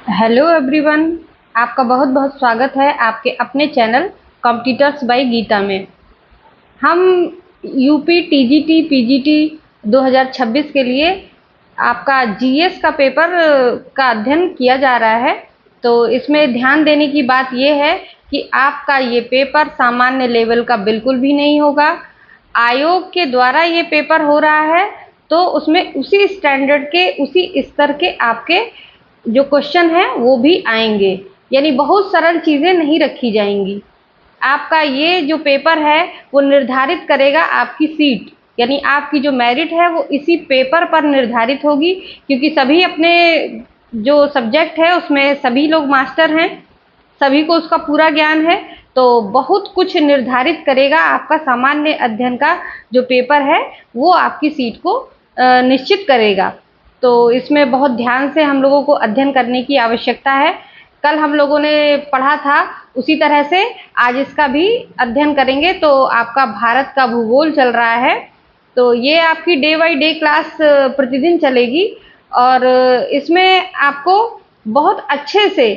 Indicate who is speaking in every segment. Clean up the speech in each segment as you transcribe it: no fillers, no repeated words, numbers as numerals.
Speaker 1: Hello everyone. आपका बहुत बहुत स्वागत है आपके अपने चैनल कॉम्पिटिटर्स बाय गीता में। हम यूपी टीजीटी पीजीटी 2026 के लिए आपका जीएस का पेपर का अध्ययन किया जा रहा है। तो इसमें ध्यान देने की बात यह है कि आपका ये पेपर सामान्य लेवल का बिल्कुल भी नहीं होगा। आयोग के द्वारा ये पेपर हो रहा है तो उसमें उसी स्टैंडर्ड के उसी स्तर के आपके जो क्वेश्चन है वो भी आएंगे, यानी बहुत सरल चीज़ें नहीं रखी जाएंगी। आपका ये जो पेपर है वो निर्धारित करेगा आपकी सीट, यानी आपकी जो मेरिट है वो इसी पेपर पर निर्धारित होगी, क्योंकि सभी अपने जो सब्जेक्ट है उसमें सभी लोग मास्टर हैं, सभी को उसका पूरा ज्ञान है। तो बहुत कुछ निर्धारित करेगा आपका सामान्य अध्ययन का जो पेपर है वो आपकी सीट को निश्चित करेगा। तो इसमें बहुत ध्यान से हम लोगों को अध्ययन करने की आवश्यकता है। कल हम लोगों ने पढ़ा था उसी तरह से आज इसका भी अध्ययन करेंगे। तो आपका भारत का भूगोल चल रहा है, तो ये आपकी डे बाय डे क्लास प्रतिदिन चलेगी और इसमें आपको बहुत अच्छे से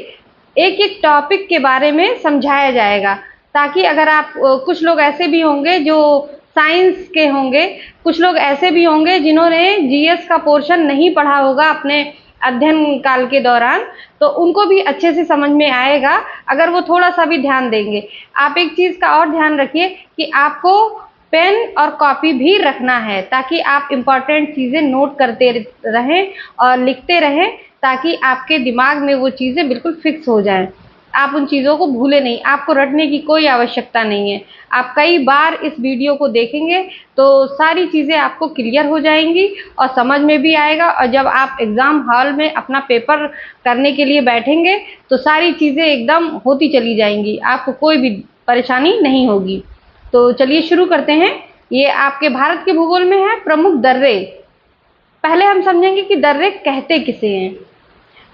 Speaker 1: एक एक टॉपिक के बारे में समझाया जाएगा, ताकि अगर आप कुछ लोग ऐसे भी होंगे जो साइंस के होंगे, कुछ लोग ऐसे भी होंगे जिन्होंने जीएस का पोर्शन नहीं पढ़ा होगा अपने अध्ययन काल के दौरान, तो उनको भी अच्छे से समझ में आएगा अगर वो थोड़ा सा भी ध्यान देंगे। आप एक चीज़ का और ध्यान रखिए कि आपको पेन और कॉपी भी रखना है, ताकि आप इम्पॉर्टेंट चीज़ें नोट करते रहें और लिखते रहें, ताकि आपके दिमाग में वो चीज़ें बिल्कुल फिक्स हो जाएं। आप उन चीज़ों को भूले नहीं, आपको रटने की कोई आवश्यकता नहीं है। आप कई बार इस वीडियो को देखेंगे तो सारी चीज़ें आपको क्लियर हो जाएंगी और समझ में भी आएगा, और जब आप एग्ज़ाम हॉल में अपना पेपर करने के लिए बैठेंगे तो सारी चीज़ें एकदम होती चली जाएंगी, आपको कोई भी परेशानी नहीं होगी। तो चलिए शुरू करते हैं। ये आपके भारत के भूगोल में है प्रमुख दर्रे। पहले हम समझेंगे कि दर्रे कहते किसे हैं।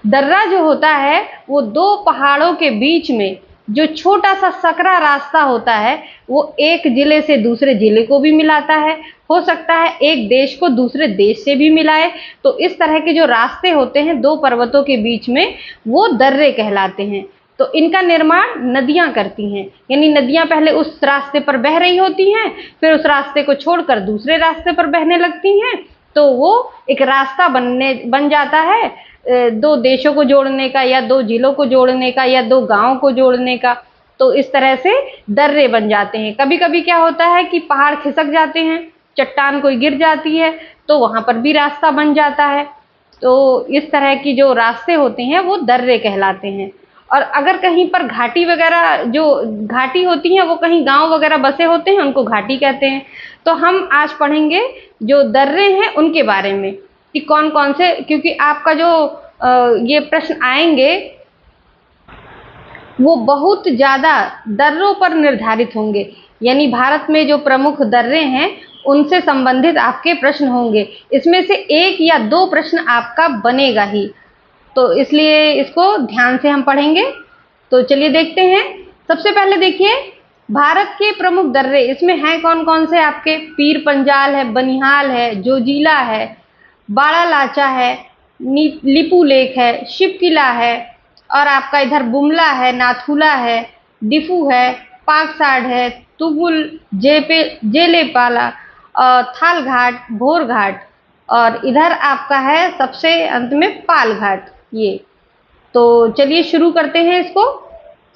Speaker 1: दर्रा जो होता है वो दो पहाड़ों के बीच में जो छोटा सा सकरा रास्ता होता है, वो एक जिले से दूसरे जिले को भी मिलाता है, हो सकता है एक देश को दूसरे देश से भी मिलाए। तो इस तरह के जो रास्ते होते हैं दो पर्वतों के बीच में, वो दर्रे कहलाते हैं। तो इनका निर्माण नदियां करती हैं, यानी नदियां पहले उस रास्ते पर बह रही होती हैं, फिर उस रास्ते को छोड़कर दूसरे रास्ते पर बहने लगती हैं, तो वो एक रास्ता बन जाता है दो देशों को जोड़ने का, या दो जिलों को जोड़ने का, या दो गांवों को जोड़ने का। तो इस तरह से दर्रे बन जाते हैं। कभी कभी क्या होता है कि पहाड़ खिसक जाते हैं, चट्टान कोई गिर जाती है, तो वहां पर भी रास्ता बन जाता है। तो इस तरह की जो रास्ते होते हैं वो दर्रे कहलाते हैं। और अगर कहीं पर घाटी वगैरह, जो घाटी होती हैं वो कहीं गांव वगैरह बसे होते हैं, उनको घाटी कहते हैं। तो हम आज पढ़ेंगे जो दर्रे हैं उनके बारे में कि कौन कौन से, क्योंकि आपका जो ये प्रश्न आएंगे वो बहुत ज़्यादा दर्रों पर निर्धारित होंगे, यानी भारत में जो प्रमुख दर्रे हैं उनसे संबंधित आपके प्रश्न होंगे। इसमें से एक या दो प्रश्न आपका बनेगा ही, तो इसलिए इसको ध्यान से हम पढ़ेंगे। तो चलिए देखते हैं। सबसे पहले देखिए भारत के प्रमुख दर्रे, इसमें हैं कौन कौन से आपके, पीर पंजाल है, बनिहाल है, जोजिला है, बाड़ा लाचा है, लिपू लेक है, शिव किला है, और आपका इधर बुमला है, नाथुला है, डिफू है, पाकसाड है, तुगुल, जेलेपाला और थाल घाट, भोर घाट, और इधर आपका है सबसे अंत में पाल घाट। ये तो चलिए शुरू करते हैं इसको।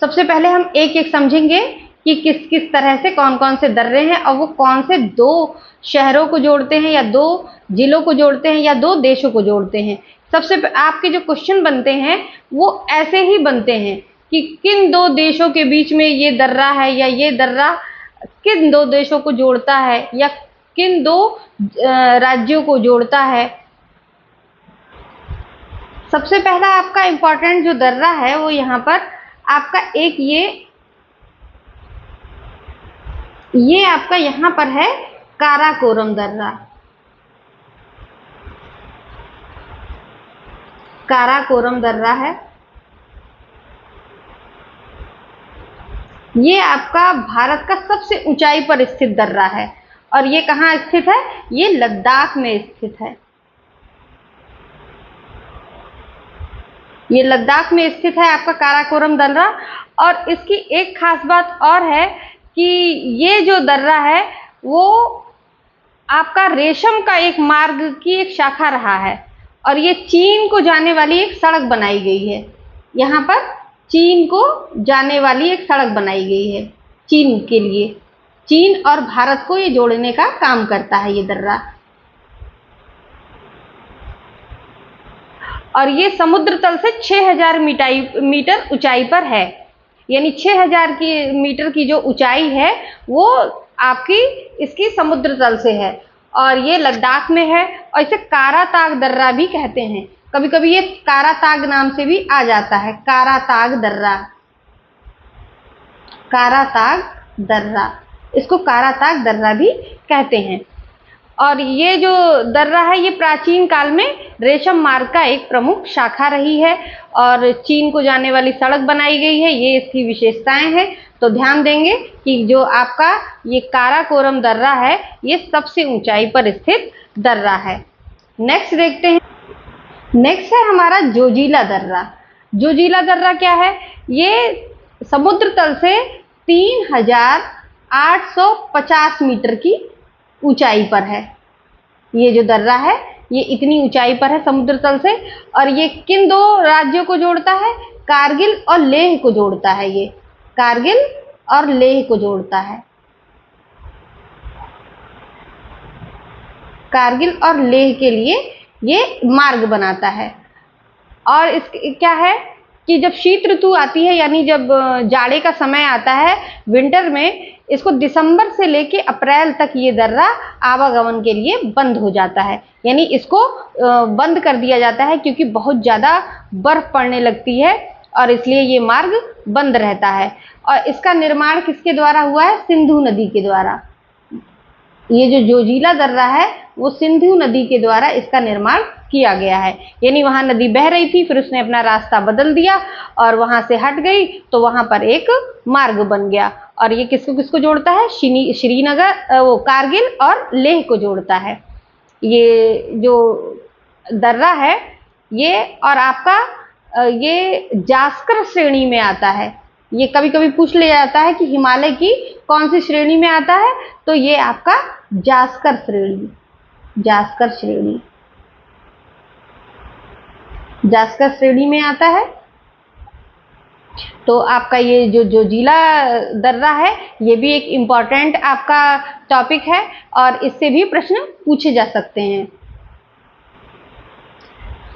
Speaker 1: सबसे पहले हम एक एक समझेंगे कि किस किस तरह से कौन कौन से दर्रे हैं और वो कौन से दो शहरों को जोड़ते हैं, या दो जिलों को जोड़ते हैं, या दो देशों को जोड़ते हैं। सबसे आपके जो क्वेश्चन बनते हैं वो ऐसे ही बनते हैं कि किन दो देशों के बीच में ये दर्रा है, या ये दर्रा किन दो देशों को जोड़ता है, या किन दो राज्यों को जोड़ता है। सबसे पहला आपका इम्पोर्टेंट जो दर्रा है वो यहाँ पर आपका एक ये आपका यहाँ पर है काराकोरम दर्रा। काराकोरम दर्रा है, ये आपका भारत का सबसे ऊंचाई पर स्थित दर्रा है। और ये कहाँ स्थित है, ये लद्दाख में स्थित है। ये लद्दाख में स्थित है आपका काराकोरम दर्रा। और इसकी एक खास बात और है कि ये जो दर्रा है वो आपका रेशम का एक मार्ग की एक शाखा रहा है, और ये चीन को जाने वाली एक सड़क बनाई गई है। यहाँ पर चीन को जाने वाली एक सड़क बनाई गई है चीन के लिए। चीन और भारत को ये जोड़ने का काम करता है ये दर्रा। और ये समुद्र तल से 6000 मीटर ऊंचाई पर है। यानी 6000 मीटर की जो ऊंचाई है वो आपकी इसकी समुद्र तल से है, और ये लद्दाख में है। और इसे काराताग दर्रा भी कहते हैं। कभी कभी ये काराताग नाम से भी आ जाता है, काराताग दर्रा। काराताग दर्रा, इसको काराताग दर्रा भी कहते हैं। और ये जो दर्रा है ये प्राचीन काल में रेशम मार्ग का एक प्रमुख शाखा रही है, और चीन को जाने वाली सड़क बनाई गई है। ये इसकी विशेषताएं हैं। तो ध्यान देंगे कि जो आपका ये काराकोरम दर्रा है ये सबसे ऊंचाई पर स्थित दर्रा है। नेक्स्ट देखते हैं। नेक्स्ट है हमारा जोजिला दर्रा। जोजिला दर्रा क्या है? ये समुद्र तल से 3850 मीटर की ऊंचाई पर है। ये जो दर्रा है ये इतनी ऊंचाई पर है समुद्र तल से। और ये किन दो राज्यों को जोड़ता है? कारगिल और लेह को जोड़ता है। ये कारगिल और लेह को जोड़ता है। कारगिल और लेह के लिए ये मार्ग बनाता है। और इस क्या है कि जब शीत ऋतु आती है, यानी जब जाड़े का समय आता है विंटर में, इसको दिसंबर से लेके अप्रैल तक ये दर्रा आवागमन के लिए बंद हो जाता है। यानी इसको बंद कर दिया जाता है क्योंकि बहुत ज़्यादा बर्फ पड़ने लगती है, और इसलिए ये मार्ग बंद रहता है। और इसका निर्माण किसके द्वारा हुआ है? सिंधु नदी के द्वारा। ये जो जोजिला दर्रा है वो सिंधु नदी के द्वारा इसका निर्माण किया गया है। यानी वहां नदी बह रही थी, फिर उसने अपना रास्ता बदल दिया और वहां से हट गई, तो वहां पर एक मार्ग बन गया। और ये किसको किसको जोड़ता है? श्रीनगर, वो कारगिल और लेह को जोड़ता है। ये जो दर्रा है ये, और आपका ये जास्कर श्रेणी में आता है। ये कभी कभी पूछ लिया जाता है कि हिमालय की कौन सी श्रेणी में आता है, तो ये आपका जास्कर श्रेणी, जास्कर श्रेणी, जास्कर श्रेणी में आता है। तो आपका ये जो जोजिला दर्रा है ये भी एक इम्पॉर्टेंट आपका टॉपिक है, और इससे भी प्रश्न पूछे जा सकते हैं।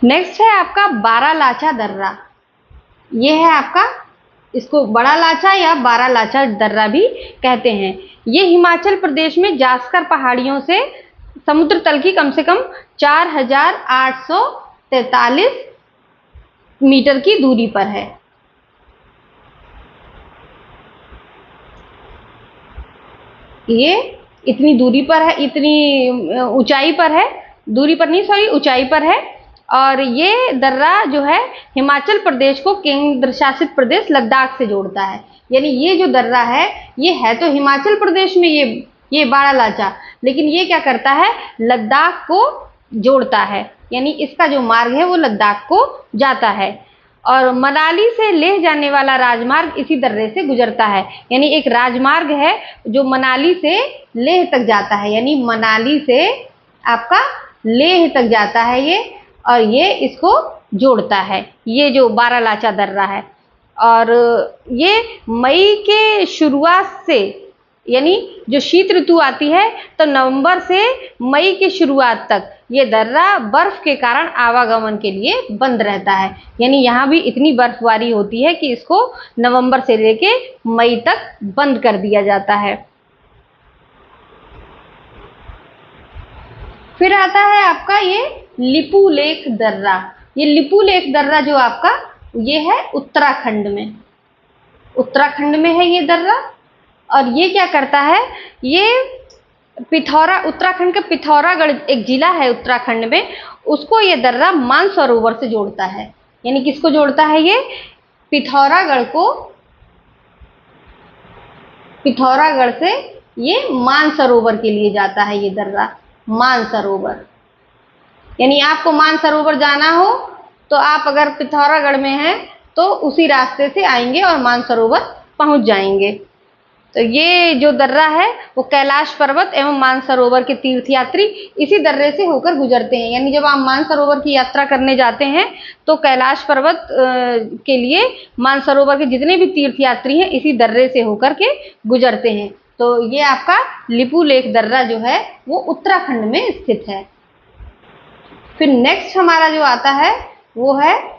Speaker 1: नेक्स्ट है आपका बारालाचा दर्रा। ये है आपका, इसको बड़ा लाचा या बारालाचा दर्रा भी कहते हैं। ये हिमाचल प्रदेश में जास्कर पहाड़ियों से समुद्र तल की कम से कम 4843 मीटर की दूरी पर है। ये इतनी दूरी पर है, इतनी ऊंचाई पर है, दूरी पर नहीं सॉरी ऊंचाई पर है। और ये दर्रा जो है हिमाचल प्रदेश को केंद्र शासित प्रदेश लद्दाख से जोड़ता है। यानी ये जो दर्रा है ये है तो हिमाचल प्रदेश में ये बारालाचा, लेकिन ये क्या करता है? लद्दाख को जोड़ता है। यानी इसका जो मार्ग है वो लद्दाख को जाता है। और मनाली से लेह जाने वाला राजमार्ग इसी दर्रे से गुजरता है। यानी एक राजमार्ग है जो मनाली से लेह तक जाता है। यानी मनाली से आपका लेह तक जाता है ये, और ये इसको जोड़ता है, ये जो बारालाचा दर्रा है। और ये मई के शुरुआत से, यानी जो शीत ऋतु आती है तो नवंबर से मई के शुरुआत तक ये दर्रा बर्फ के कारण आवागमन के लिए बंद रहता है। यानी यहाँ भी इतनी बर्फबारी होती है कि इसको नवंबर से लेके मई तक बंद कर दिया जाता है। फिर आता है आपका ये लिपुलेख दर्रा। ये लिपुलेख दर्रा जो आपका ये है उत्तराखंड में, उत्तराखंड में है ये दर्रा। और ये क्या करता है? ये पिथौरा, उत्तराखंड का पिथौरागढ़ एक जिला है उत्तराखंड में, उसको ये दर्रा मानसरोवर से जोड़ता है। यानी किसको जोड़ता है? ये पिथौरागढ़ को, पिथौरागढ़ से ये मानसरोवर के लिए जाता है ये दर्रा, मानसरोवर। यानी आपको मानसरोवर जाना हो तो आप अगर पिथौरागढ़ में हैं तो उसी रास्ते से आएंगे और मानसरोवर पहुंच जाएंगे। तो ये जो दर्रा है वो कैलाश पर्वत एवं मानसरोवर के तीर्थयात्री इसी दर्रे से होकर गुजरते हैं। यानी जब आप मानसरोवर की यात्रा करने जाते हैं तो कैलाश पर्वत के लिए मानसरोवर के जितने भी तीर्थयात्री हैं इसी दर्रे से होकर के गुजरते हैं। तो ये आपका लिपुलेख दर्रा जो है वो उत्तराखंड में स्थित है। फिर नेक्स्ट हमारा जो आता है वो है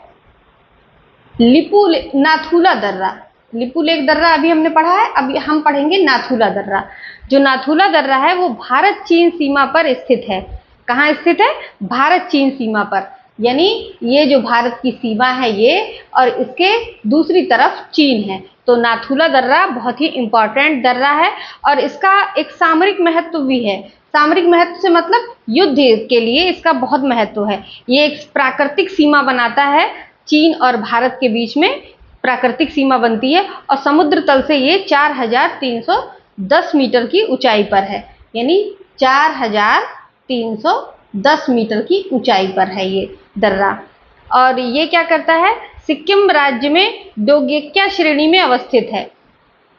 Speaker 1: नाथुला दर्रा। लिपुलेख दर्रा अभी हमने पढ़ा है, अभी हम पढ़ेंगे नाथुला दर्रा। जो नाथुला दर्रा है वो भारत चीन सीमा पर स्थित है। कहाँ स्थित है? भारत चीन सीमा पर। यानी ये जो भारत की सीमा है ये, और इसके दूसरी तरफ चीन है। तो नाथुला दर्रा बहुत ही इंपॉर्टेंट दर्रा है और इसका एक सामरिक महत्व भी है। सामरिक महत्व से मतलब युद्ध के लिए इसका बहुत महत्व है। ये एक प्राकृतिक सीमा बनाता है, चीन और भारत के बीच में प्राकृतिक सीमा बनती है और समुद्र तल से ये 4310 मीटर की ऊंचाई पर है। यानी 4310 मीटर की ऊंचाई पर है ये दर्रा। और ये क्या करता है? सिक्किम राज्य में डोगेक्या श्रेणी में अवस्थित है।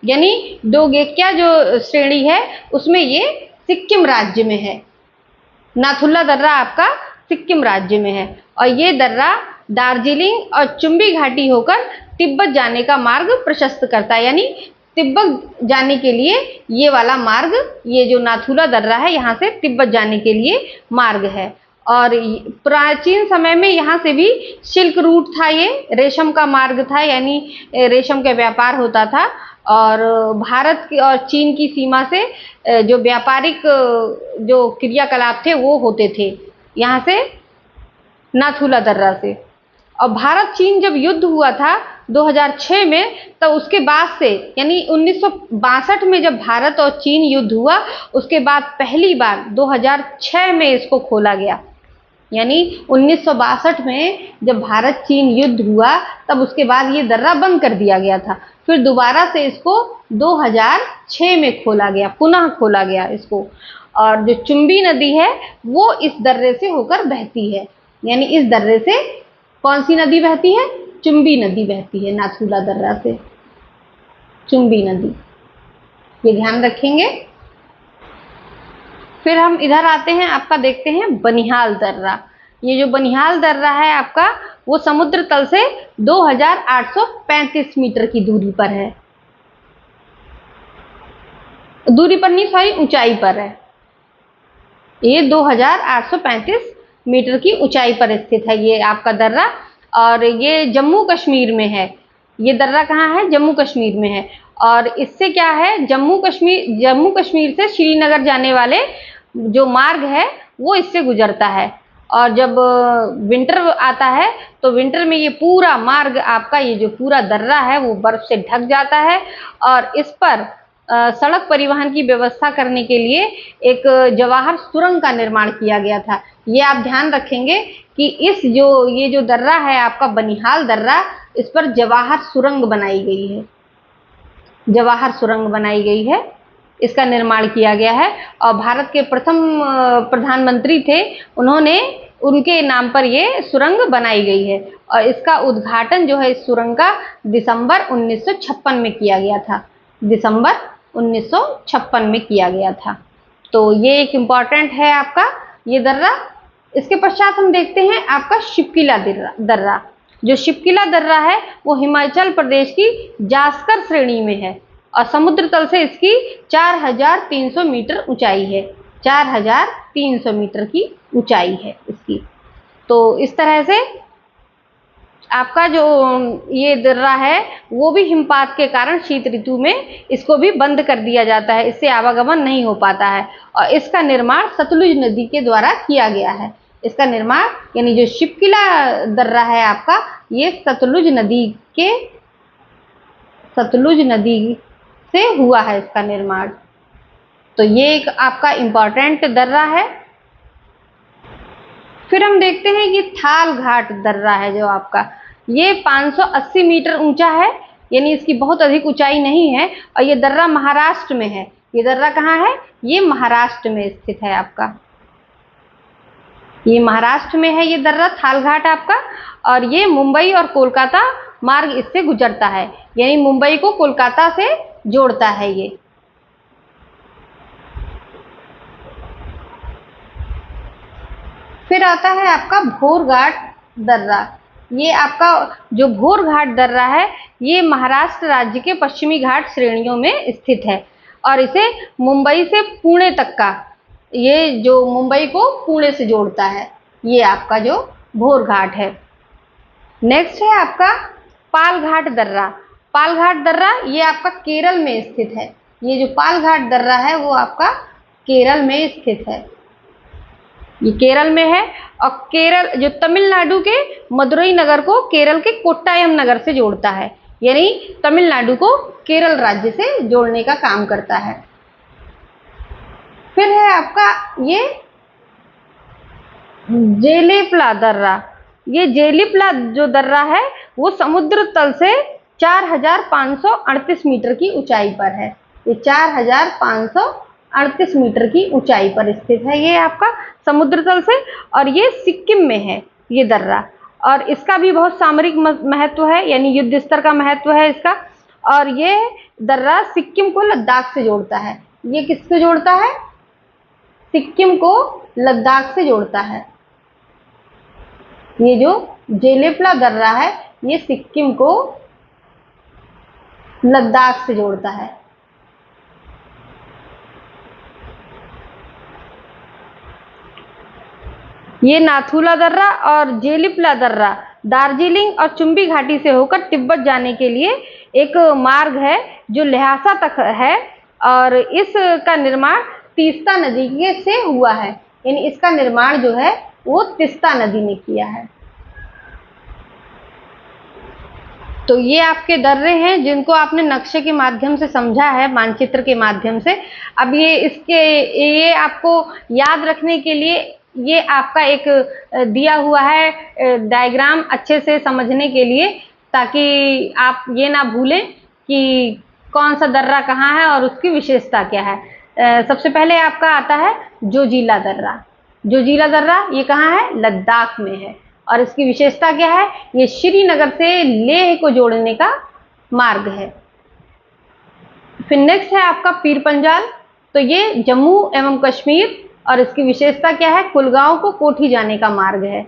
Speaker 1: यानी डोगेक्या जो श्रेणी है उसमें ये सिक्किम राज्य में है। नाथुला दर्रा आपका सिक्किम राज्य में है और ये दर्रा दार्जिलिंग और चुम्बी घाटी होकर तिब्बत जाने का मार्ग प्रशस्त करता है। यानी तिब्बत जाने के लिए ये वाला मार्ग, ये जो नाथुला दर्रा है यहाँ से तिब्बत जाने के लिए मार्ग है। और प्राचीन समय में यहाँ से भी सिल्क रूट था, ये रेशम का मार्ग था, यानी रेशम का व्यापार होता था। और भारत की और चीन की सीमा से जो व्यापारिक जो क्रियाकलाप थे वो होते थे यहाँ से नाथुला दर्रा से। और भारत चीन जब युद्ध हुआ था 2006 में, तो उसके बाद से यानी 1962 में जब भारत और चीन युद्ध हुआ उसके बाद पहली बार 2006 में इसको खोला गया। यानी 1962 में जब भारत चीन युद्ध हुआ तब उसके बाद ये दर्रा बंद कर दिया गया था। फिर दोबारा से इसको 2006 में खोला गया, पुनः खोला गया इसको। और जो चुम्बी नदी है वो इस दर्रे से होकर बहती है। यानी इस दर्रे से कौन सी नदी बहती है? चुम्बी नदी बहती है नाथुला दर्रा से, चुम्बी नदी, ये ध्यान रखेंगे। फिर हम इधर आते हैं, आपका देखते हैं बनिहाल दर्रा। ये जो बनिहाल दर्रा है आपका वो समुद्र तल से 2835 मीटर की दूरी पर है। दूरी पर नहीं, सॉरी, ऊंचाई पर है। ये 2835 मीटर की ऊंचाई पर स्थित है ये आपका दर्रा। और ये जम्मू कश्मीर में है। ये दर्रा कहाँ है? जम्मू कश्मीर में है। और इससे क्या है, जम्मू कश्मीर से श्रीनगर जाने वाले जो मार्ग है वो इससे गुजरता है। और जब विंटर आता है तो विंटर में ये पूरा मार्ग आपका, ये जो पूरा दर्रा है वो बर्फ से ढक जाता है। और इस पर सड़क परिवहन की व्यवस्था करने के लिए एक जवाहर सुरंग का निर्माण किया गया था। ये आप ध्यान रखेंगे कि ये जो दर्रा है आपका बनिहाल दर्रा, इस पर जवाहर सुरंग बनाई गई है। जवाहर सुरंग बनाई गई है, इसका निर्माण किया गया है। और भारत के प्रथम प्रधानमंत्री थे, उनके नाम पर ये सुरंग बनाई गई है। और इसका उद्घाटन जो है इस सुरंग का दिसंबर 1956 में किया गया था। दिसंबर 1956 में किया गया था। तो ये एक इम्पॉर्टेंट है आपका ये दर्रा। इसके पश्चात हम देखते हैं आपका शिपकिला दर्रा। जो शिपकिला दर्रा है वो हिमाचल प्रदेश की जास्कर श्रेणी में है और समुद्र तल से इसकी 4300 मीटर ऊंचाई है। 4300 मीटर की ऊंचाई है इसकी। तो इस तरह से आपका जो ये दर्रा है वो भी हिमपात के कारण शीत ऋतु में इसको भी बंद कर दिया जाता है, इससे आवागमन नहीं हो पाता है। और इसका निर्माण सतलुज नदी के द्वारा किया गया है। इसका निर्माण यानी जो शिपकिला दर्रा है आपका, ये सतलुज नदी से हुआ है इसका निर्माण। तो ये एक आपका इम्पॉर्टेंट दर्रा है। फिर हम देखते हैं ये थाल घाट दर्रा है जो आपका, ये 580 मीटर ऊंचा है। यानी इसकी बहुत अधिक ऊंचाई नहीं है और ये दर्रा महाराष्ट्र में है। ये दर्रा कहाँ है? ये महाराष्ट्र में स्थित है आपका। ये महाराष्ट्र में है ये दर्रा थाल घाट आपका, और ये मुंबई और कोलकाता मार्ग इससे गुजरता है, यानी मुंबई को कोलकाता से जोड़ता है ये। फिर आता है आपका भोर घाट दर्रा। ये आपका जो भोर घाट दर्रा है ये महाराष्ट्र राज्य के पश्चिमी घाट श्रेणियों में स्थित है, और इसे मुंबई से पुणे तक का, ये जो मुंबई को पुणे से जोड़ता है, ये आपका जो भोर घाट है। नेक्स्ट है आपका पाल घाट दर्रा। पाल घाट दर्रा ये आपका केरल में स्थित है। ये जो पाल घाट दर्रा है वो आपका केरल में स्थित है, ये केरल में है। और केरल जो तमिलनाडु के मदुरई नगर को केरल के कोट्टायम नगर से जोड़ता है, यानी तमिलनाडु को केरल राज्य से जोड़ने का काम करता है। फिर है आपका ये जेलेपला दर्रा। ये जेलिपला जो दर्रा है वो समुद्र तल से 4538 मीटर की ऊंचाई पर है। ये 4538 मीटर की ऊंचाई पर स्थित है ये आपका समुद्र तल से, और ये सिक्किम में है ये दर्रा। और इसका भी बहुत सामरिक महत्व है, यानी युद्ध स्तर का महत्व है इसका। और ये दर्रा सिक्किम को लद्दाख से जोड़ता है। ये किससे जोड़ता है? सिक्किम को लद्दाख से जोड़ता है। ये जो जेलेपला दर्रा है ये सिक्किम को लद्दाख से जोड़ता है। ये नाथुला दर्रा और जेलिपला दर्रा दार्जिलिंग और चुंबी घाटी से होकर तिब्बत जाने के लिए एक मार्ग है जो ल्हासा तक है, और इसका निर्माण तीस्ता नदी से हुआ है, यानी इसका निर्माण जो है वो तीस्ता नदी ने किया है। तो ये आपके दर्रे हैं जिनको आपने नक्शे के माध्यम से समझा है, मानचित्र के माध्यम से। अब ये आपको याद रखने के लिए ये आपका एक दिया हुआ है डायग्राम, अच्छे से समझने के लिए, ताकि आप ये ना भूलें कि कौन सा दर्रा कहाँ है और उसकी विशेषता क्या है। सबसे पहले आपका आता है जोजिला दर्रा। जोजिला दर्रा ये कहाँ है? लद्दाख में है, और इसकी विशेषता क्या है? ये श्रीनगर से लेह को जोड़ने का मार्ग है। फिर नेक्स्ट है आपका पीर पंजाल। तो ये जम्मू एवं कश्मीर, और इसकी विशेषता क्या है? कुलगांव को कोठी जाने का मार्ग है।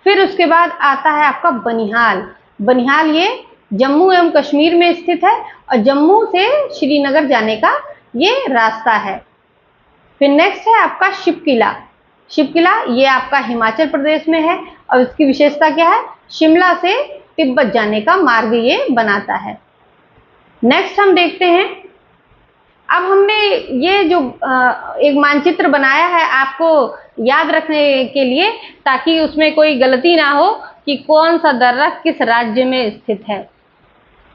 Speaker 1: फिर उसके बाद आता है आपका बनिहाल। बनिहाल ये जम्मू एवं कश्मीर में स्थित है, और जम्मू से श्रीनगर जाने का ये रास्ता है। फिर नेक्स्ट है आपका शिवकिला। शिवकिला ये आपका हिमाचल प्रदेश में है, और इसकी विशेषता क्या है? शिमला से तिब्बत जाने का मार्ग ये बनाता है। नेक्स्ट हम देखते हैं, अब हमने ये जो एक मानचित्र बनाया है आपको याद रखने के लिए, ताकि उसमें कोई गलती ना हो कि कौन सा दर्रा किस राज्य में स्थित है।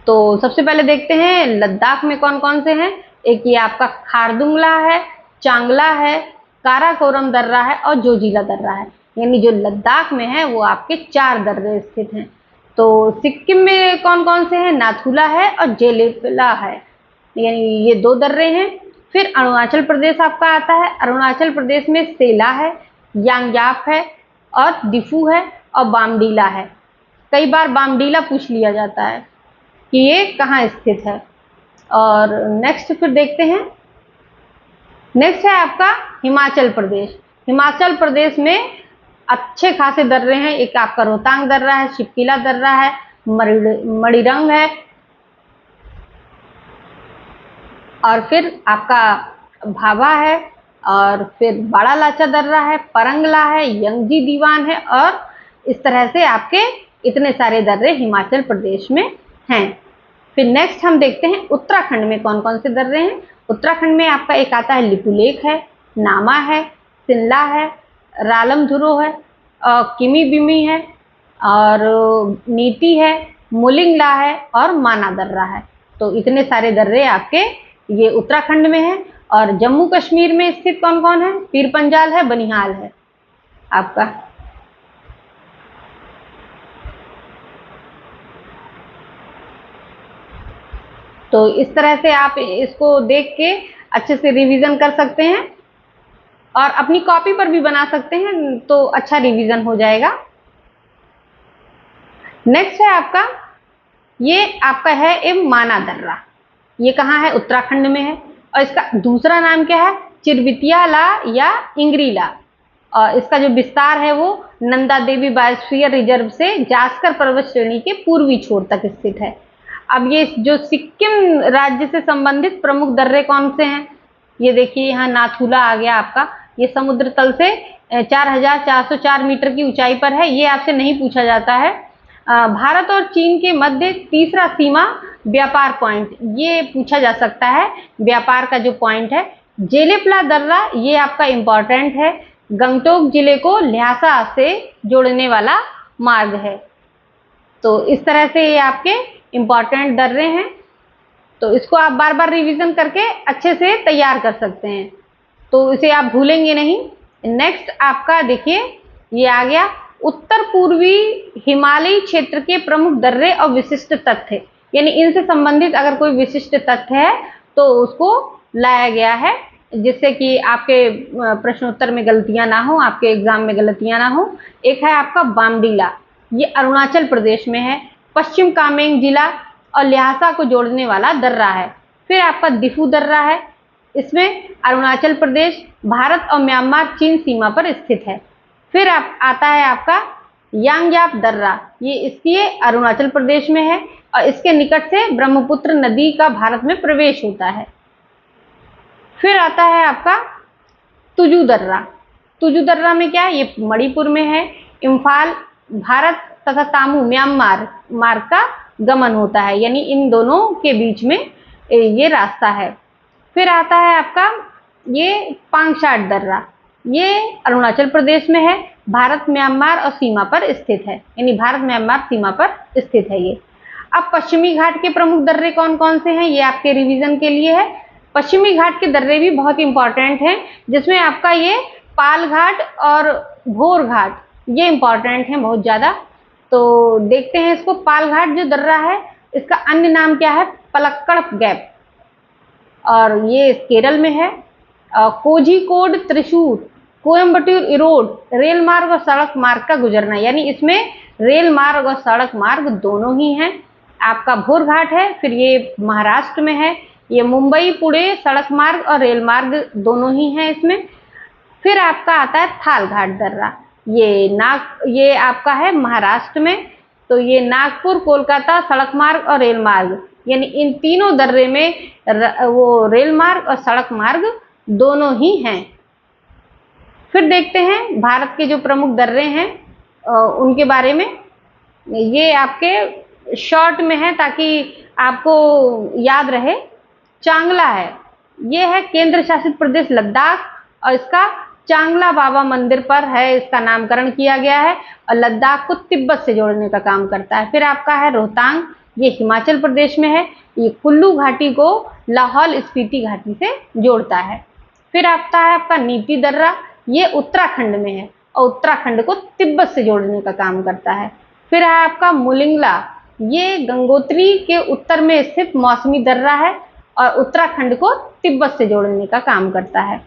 Speaker 1: तो सबसे पहले देखते हैं लद्दाख में कौन कौन से हैं। एक ये आपका खारदुंगला है, चांगला है, काराकोरम दर्रा है और जोजिला दर्रा है। यानी जो लद्दाख में है वो आपके 4 दर्रे स्थित हैं। तो सिक्किम में कौन कौन से हैं? नाथुला है और जेलेपला है, यानी ये 2 दर्रे हैं। फिर अरुणाचल प्रदेश आपका आता है। अरुणाचल प्रदेश में सेला है, यांग्याप है और दिफू है और बामडीला है। कई बार बामडीला पूछ लिया जाता है कि ये कहाँ स्थित है। और नेक्स्ट फिर देखते हैं, नेक्स्ट है आपका हिमाचल प्रदेश। हिमाचल प्रदेश में अच्छे खासे दर्रे हैं। एक आपका रोहतांग दर्रा है, शिवकिला दर्रा है, मणिरंग है, और फिर आपका भाभा है, और फिर बड़ा लाचा दर्रा है, परंगला है, यंगजी दीवान है, और इस तरह से आपके इतने सारे दर्रे हिमाचल प्रदेश में हैं। फिर नेक्स्ट हम देखते हैं उत्तराखंड में कौन कौन से दर्रे हैं। उत्तराखंड में आपका एक आता है लिपुलेख है, नामा है, सिल्ला है, रालम धुरो है, किमी बिमी है, और नीति है, मुलिंगला है और माना दर्रा है। तो इतने सारे दर्रे आपके ये उत्तराखंड में है। और जम्मू कश्मीर में स्थित कौन कौन है? पीर पंजाल है, बनिहाल है आपका। तो इस तरह से आप इसको देख के अच्छे से रिवीजन कर सकते हैं। और अपनी कॉपी पर भी बना सकते हैं तो अच्छा रिवीजन हो जाएगा। नेक्स्ट है आपका, ये आपका है माना दर्रा। ये कहाँ है? उत्तराखंड में है। और इसका दूसरा नाम क्या है? चिरवितियाला या इंगरीला। और इसका जो विस्तार है वो नंदा देवी बायोस्फीयर रिजर्व से जास्कर पर्वत श्रेणी के पूर्वी छोर तक स्थित है। अब ये जो सिक्किम राज्य से संबंधित प्रमुख दर्रे कौन से हैं? ये देखिए, यहाँ नाथुला आ गया आपका। ये समुद्र तल से 4404 मीटर की ऊंचाई पर है। ये आपसे नहीं पूछा जाता है। भारत और चीन के मध्य तीसरा सीमा व्यापार पॉइंट, ये पूछा जा सकता है, व्यापार का जो पॉइंट है। जेलेपला दर्रा, ये आपका इम्पोर्टेंट है, गंगटोक जिले को ल्हासा से जोड़ने वाला मार्ग है। तो इस तरह से ये आपके इम्पोर्टेंट दर्रे हैं, तो इसको आप बार बार रिवीजन करके अच्छे से तैयार कर सकते हैं, तो इसे आप भूलेंगे नहीं। नेक्स्ट आपका देखिए, ये आ गया उत्तर पूर्वी हिमालयी क्षेत्र के प्रमुख दर्रे और विशिष्ट तथ्य, यानी इनसे संबंधित अगर कोई विशिष्ट तथ्य है तो उसको लाया गया है, जिससे कि आपके प्रश्नोत्तर में गलतियां ना हो, आपके एग्जाम में गलतियां ना हो। एक है आपका बामडीला, ये अरुणाचल प्रदेश में है, पश्चिम कामेंग जिला और ल्हासा को जोड़ने वाला दर्रा है। फिर आपका दिफू दर्रा है, इसमें अरुणाचल प्रदेश, भारत और म्यांमार चीन सीमा पर स्थित है। फिर आता है आपका यांग्याप दर्रा, ये इसकी अरुणाचल प्रदेश में है और इसके निकट से ब्रह्मपुत्र नदी का भारत में प्रवेश होता है। फिर आता है आपका तुजू दर्रा। तुजू दर्रा में क्या है? ये मणिपुर में है। इम्फाल भारत तथा तामू म्यांमार मार्ग का गमन होता है, यानी इन दोनों के बीच में ये रास्ता है। फिर आता है आपका ये पांगशाट दर्रा, ये अरुणाचल प्रदेश में है, भारत म्यांमार और सीमा पर स्थित है, यानी भारत म्यांमार सीमा पर स्थित है ये। अब पश्चिमी घाट के प्रमुख दर्रे कौन कौन से हैं, ये आपके रिवीजन के लिए है। पश्चिमी घाट के दर्रे भी बहुत इंपॉर्टेंट हैं, जिसमें आपका ये पाल घाट और भोर घाट, ये इंपॉर्टेंट हैं बहुत ज़्यादा। तो देखते हैं इसको। पाल घाट जो दर्रा है, इसका अन्य नाम क्या है? पलक्कड़ गैप, और ये केरल में है। कोझिकोड त्रिशूर कोयम्बटूर इरोड रेल मार्ग और सड़क मार्ग का गुजरना, यानी इसमें रेल मार्ग और सड़क मार्ग दोनों ही हैं। आपका भोर घाट है, फिर ये महाराष्ट्र में है, ये मुंबई पुणे सड़क मार्ग और रेल मार्ग दोनों ही हैं इसमें। फिर आपका आता है थाल घाट दर्रा, ये आपका है महाराष्ट्र में, तो ये नागपुर कोलकाता सड़क मार्ग और रेल मार्ग, यानी इन तीनों दर्रे में वो रेल मार्ग और सड़क मार्ग दोनों ही हैं। फिर देखते हैं भारत के जो प्रमुख दर्रे हैं उनके बारे में। ये आपके शॉर्ट में है ताकि आपको याद रहे। चांगला है, ये है केंद्र शासित प्रदेश लद्दाख, और इसका चांगला बाबा मंदिर पर है, इसका नामकरण किया गया है, और लद्दाख को तिब्बत से जोड़ने का काम करता है। फिर आपका है रोहतांग, ये हिमाचल प्रदेश में है, ये कुल्लू घाटी को लाहौल स्पीति घाटी से जोड़ता है। फिर आता है आपका नीति दर्रा, ये उत्तराखंड में है और उत्तराखंड को तिब्बत से जोड़ने का काम करता है। फिर है आपका मुलिंगला, ये गंगोत्री के उत्तर में स्थित मौसमी दर्रा है और उत्तराखंड को तिब्बत से जोड़ने का काम करता है।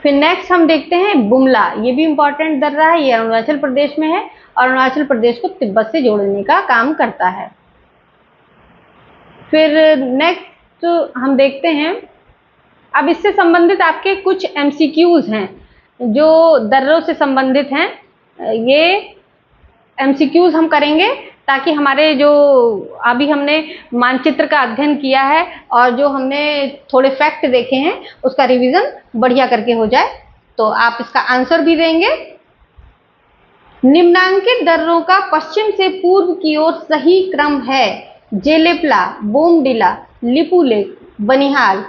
Speaker 1: फिर नेक्स्ट हम देखते हैं बुमला, ये भी इंपॉर्टेंट दर्रा है, ये अरुणाचल प्रदेश में है और अरुणाचल प्रदेश को तिब्बत से जोड़ने का काम करता है। फिर नेक्स्ट हम देखते हैं, अब इससे संबंधित आपके कुछ एमसीक्यूज हैं जो दर्रों से संबंधित हैं। ये एमसीक्यूज हम करेंगे ताकि हमारे जो अभी हमने मानचित्र का अध्ययन किया है और जो हमने थोड़े फैक्ट देखे हैं उसका रिवीजन बढ़िया करके हो जाए, तो आप इसका आंसर भी देंगे। निम्नांकित दर्रों का पश्चिम से पूर्व की ओर सही क्रम है: जेलेपला, बोमडिला, लिपुलेख, बनिहाल।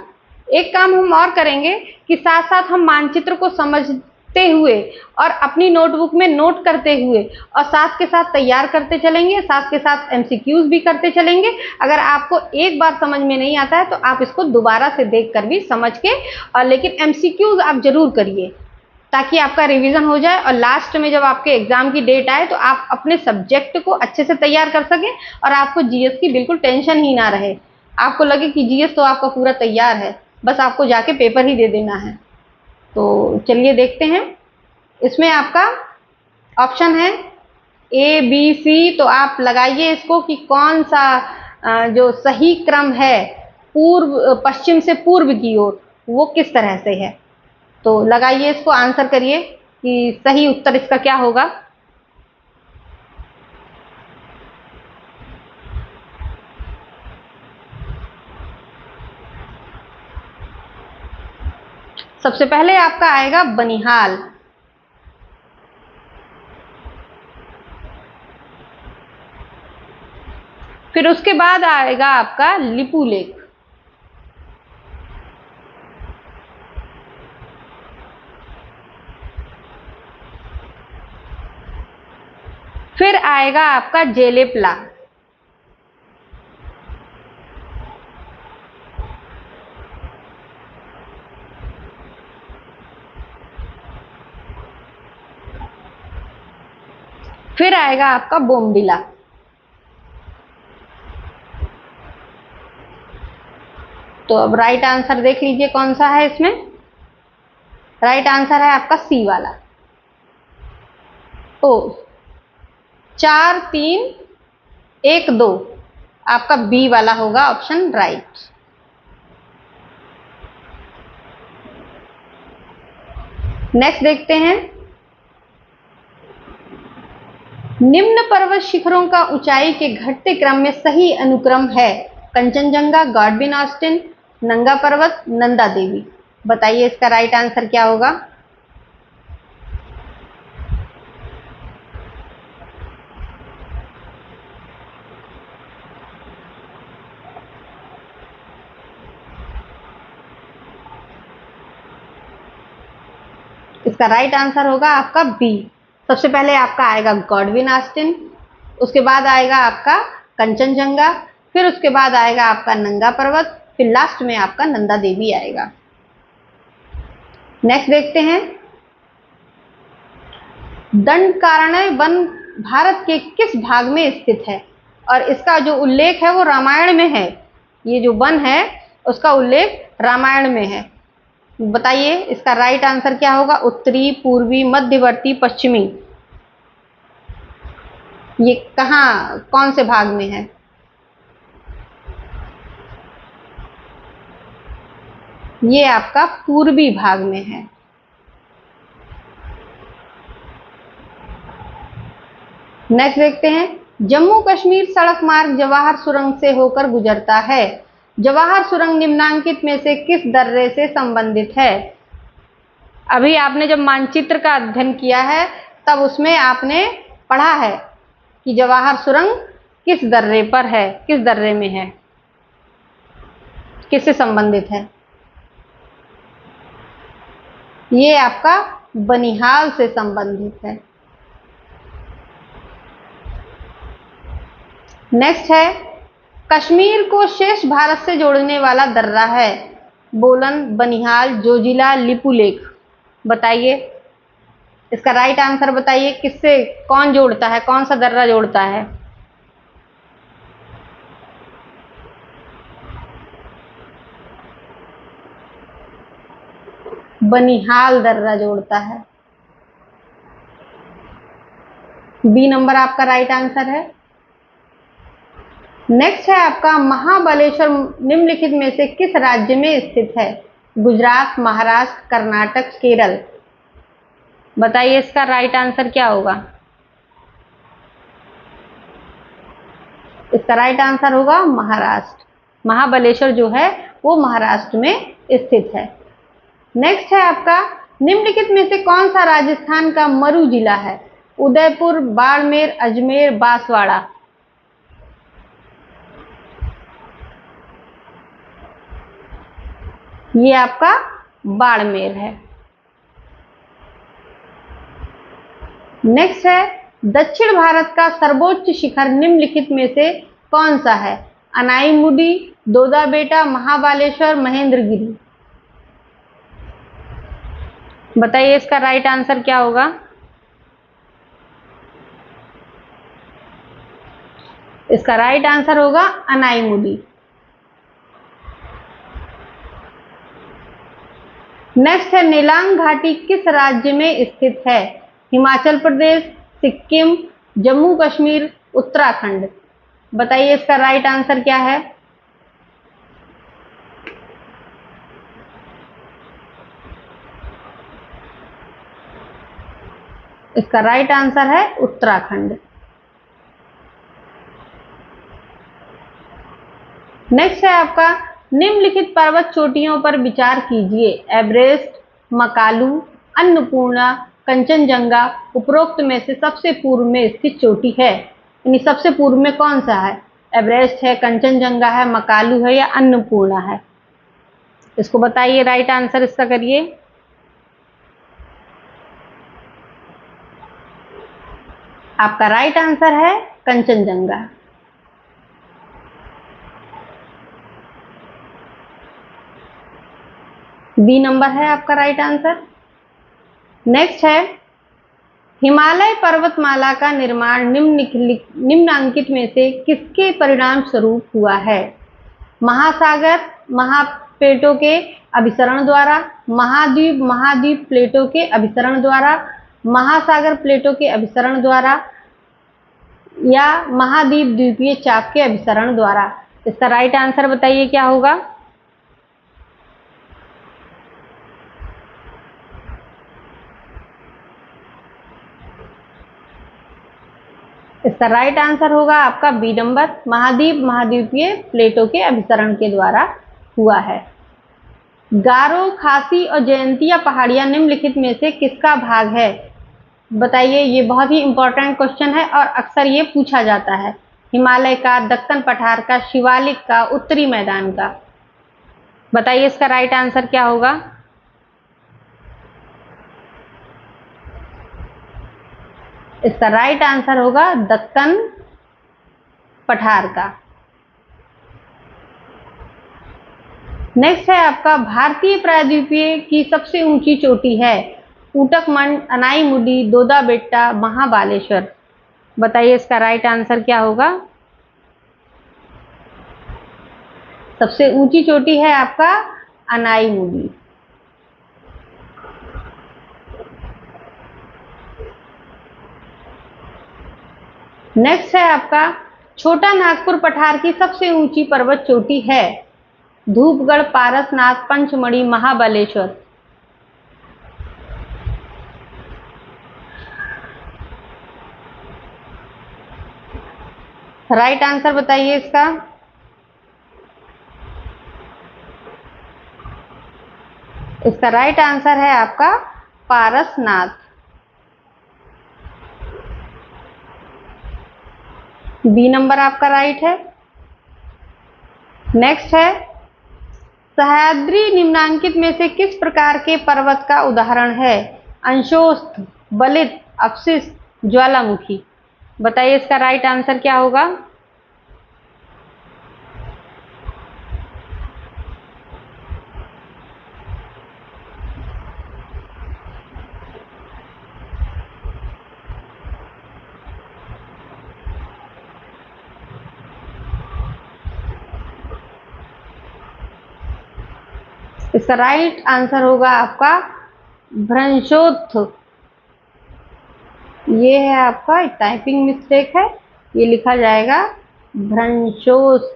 Speaker 1: एक काम हम और करेंगे कि साथ साथ हम मानचित्र को समझते हुए और अपनी नोटबुक में नोट करते हुए और साथ के साथ तैयार करते चलेंगे, साथ के साथ एमसीक्यूज भी करते चलेंगे। अगर आपको एक बार समझ में नहीं आता है तो आप इसको दोबारा से देखकर भी समझ के, और लेकिन एमसीक्यूज आप जरूर करिए ताकि आपका रिवीजन हो जाए और लास्ट में जब आपके एग्जाम की डेट आए तो आप अपने सब्जेक्ट को अच्छे से तैयार कर सकें और आपको जीएस की बिल्कुल टेंशन ही ना रहे। आपको लगे कि जीएस तो आपका पूरा तैयार है, बस आपको जाके पेपर ही दे देना है। तो चलिए देखते हैं। इसमें आपका ऑप्शन है ए बी सी, तो आप लगाइए इसको कि कौन सा जो सही क्रम है पश्चिम से पूर्व की ओर वो किस तरह से है। तो लगाइए इसको, आंसर करिए कि सही उत्तर इसका क्या होगा। सबसे पहले आपका आएगा बनिहाल, फिर उसके बाद आएगा आपका लिपुलेख, फिर आएगा आपका जेलेपला, फिर आएगा आपका बोमडिला। तो अब राइट आंसर देख लीजिए कौन सा है इसमें। राइट आंसर है आपका सी वाला। तो 4 3 1 2 आपका बी वाला होगा ऑप्शन राइट। नेक्स्ट देखते हैं। निम्न पर्वत शिखरों का ऊंचाई के घटते क्रम में सही अनुक्रम है कंचनजंगा, गॉडविन ऑस्टिन, नंगा पर्वत, नंदा देवी। बताइए इसका राइट आंसर क्या होगा। इसका राइट आंसर होगा आपका बी। सबसे पहले आपका आएगा गॉडविन ऑस्टिन, उसके बाद आएगा आपका कंचनजंगा, फिर उसके बाद आएगा आपका नंगा पर्वत, फिर लास्ट में आपका नंदा देवी आएगा। नेक्स्ट देखते हैं। दंडकारण्य वन भारत के किस भाग में स्थित है, और इसका जो उल्लेख है वो रामायण में है। ये जो वन है उसका उल्लेख रामायण में है। बताइए इसका राइट आंसर क्या होगा। उत्तरी, पूर्वी, मध्यवर्ती, पश्चिमी, ये कहाँ कौन से भाग में है। ये आपका पूर्वी भाग में है। नेक्स्ट देखते हैं। जम्मू कश्मीर सड़क मार्ग जवाहर सुरंग से होकर गुजरता है। जवाहर सुरंग निम्नांकित में से किस दर्रे से संबंधित है। अभी आपने जब मानचित्र का अध्ययन किया है तब उसमें आपने पढ़ा है कि जवाहर सुरंग किस दर्रे पर है, किस दर्रे में है, किससे संबंधित है। ये आपका बनिहाल से संबंधित है। नेक्स्ट है। कश्मीर को शेष भारत से जोड़ने वाला दर्रा है। बोलन, बनिहाल, जोजिला, लिपुलेख। बताइए इसका राइट आंसर बताइए, किससे कौन जोड़ता है, कौन सा दर्रा जोड़ता है। बनिहाल दर्रा जोड़ता है। बी नंबर आपका राइट आंसर है। नेक्स्ट है आपका महाबलेश्वर निम्नलिखित में से किस राज्य में स्थित है। गुजरात, महाराष्ट्र, कर्नाटक, केरल। बताइए इसका राइट आंसर क्या होगा। इसका राइट आंसर होगा महाराष्ट्र। महाबलेश्वर जो है वो महाराष्ट्र में स्थित है। नेक्स्ट है आपका। निम्नलिखित में से कौन सा राजस्थान का मरु जिला है। उदयपुर, बाड़मेर, अजमेर, बांसवाड़ा। ये आपका बाड़मेर है। नेक्स्ट है। दक्षिण भारत का सर्वोच्च शिखर निम्नलिखित में से कौन सा है। अनाईमुडी, दोदा बेटा, महाबालेश्वर, महेंद्रगिरी। बताइए इसका राइट आंसर क्या होगा। इसका राइट आंसर होगा अनाईमुडी। नेक्स्ट है, नीलांग घाटी किस राज्य में स्थित है? हिमाचल प्रदेश, सिक्किम, जम्मू कश्मीर, उत्तराखंड। बताइए इसका राइट आंसर क्या है? इसका राइट आंसर है उत्तराखंड। नेक्स्ट है आपका, निम्नलिखित पर्वत चोटियों पर विचार कीजिए। एवरेस्ट, मकालू, अन्नपूर्णा, कंचनजंगा उपरोक्त में से सबसे पूर्व में स्थित चोटी है। यानी सबसे पूर्व में कौन सा है? एवरेस्ट है, कंचनजंगा है, मकालू है या अन्नपूर्णा है? इसको बताइए, राइट आंसर इसका करिए। आपका राइट आंसर है कंचनजंगा। बी नंबर है आपका राइट आंसर। नेक्स्ट है, हिमालय पर्वतमाला का निर्माण निम्नलिखित में से किसके परिणाम स्वरूप हुआ है? महासागर महाप्लेटों के अभिसरण द्वारा, महाद्वीप प्लेटों के अभिसरण द्वारा, महासागर प्लेटों के अभिसरण द्वारा या महाद्वीप द्वीपीय चाप के अभिसरण द्वारा। इसका राइट आंसर बताइए क्या होगा? इसका राइट आंसर होगा आपका बी नंबर, महाद्वीपीय प्लेटों के अभिसरण के द्वारा हुआ है। गारो, खासी और जयंतिया पहाड़ियां निम्नलिखित में से किसका भाग है? बताइए, ये बहुत ही इंपॉर्टेंट क्वेश्चन है और अक्सर ये पूछा जाता है। हिमालय का, दक्कन पठार का, शिवालिक का, उत्तरी मैदान का। बताइए इसका राइट आंसर क्या होगा? इसका राइट आंसर होगा दक्कन पठार का। नेक्स्ट है आपका, भारतीय प्रायद्वीपीय की सबसे ऊंची चोटी है? ऊटकमंड, अनाईमुडी, दोदा बेट्टा, महाबालेश्वर। बताइए इसका राइट आंसर क्या होगा? सबसे ऊंची चोटी है आपका अनाईमुडी। नेक्स्ट है आपका, छोटा नागपुर पठार की सबसे ऊंची पर्वत चोटी है? धूपगढ़, पारसनाथ, पंचमढ़ी, महाबलेश्वर। राइट आंसर बताइए इसका। इसका राइट आंसर है आपका पारसनाथ। बी नंबर आपका राइट है। नेक्स्ट है, सह्याद्री निम्नांकित में से किस प्रकार के पर्वत का उदाहरण है? अंशोस्थ, बलित, अपशिष्ट, ज्वालामुखी। बताइए इसका राइट आंसर क्या होगा? इसका राइट आंसर होगा आपका भ्रंशोत्थ। ये है आपका टाइपिंग मिस्टेक है, ये लिखा जाएगा भ्रंशोत्थ।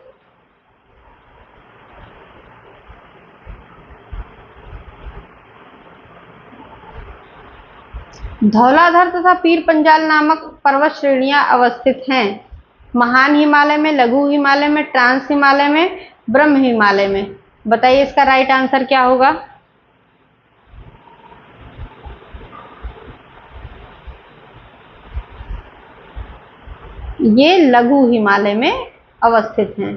Speaker 1: धौलाधर तथा पीर पंजाल नामक पर्वत श्रेणियां अवस्थित हैं? महान हिमालय में, लघु हिमालय में, ट्रांस हिमालय में, ब्रह्म हिमालय में। बताइए इसका राइट आंसर क्या होगा? ये लघु हिमालय में अवस्थित हैं।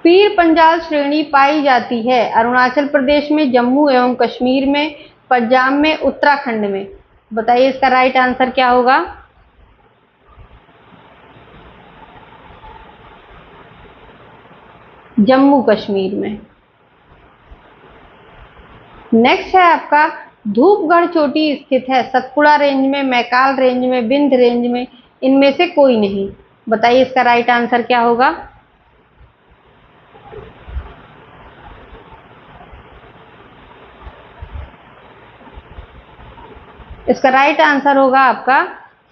Speaker 1: पीर पंजाल श्रेणी पाई जाती है अरुणाचल प्रदेश में, जम्मू एवं कश्मीर में, पंजाब में, उत्तराखंड में। बताइए इसका राइट आंसर क्या होगा? जम्मू कश्मीर में। नेक्स्ट है आपका, धूपगढ़ चोटी स्थित है सतपुड़ा रेंज में, मैकाल रेंज में, विंध्य रेंज में, इनमें से कोई नहीं। बताइए इसका राइट आंसर क्या होगा? इसका राइट आंसर होगा आपका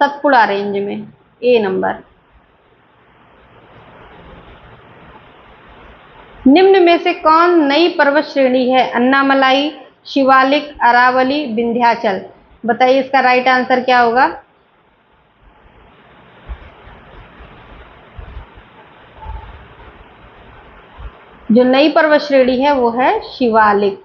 Speaker 1: सतपुड़ा रेंज में, ए नंबर। निम्न में से कौन नई पर्वत श्रेणी है? अन्नामलाई, शिवालिक, अरावली, विंध्याचल। बताइए इसका राइट आंसर क्या होगा? जो नई पर्वत श्रेणी है वो है शिवालिक।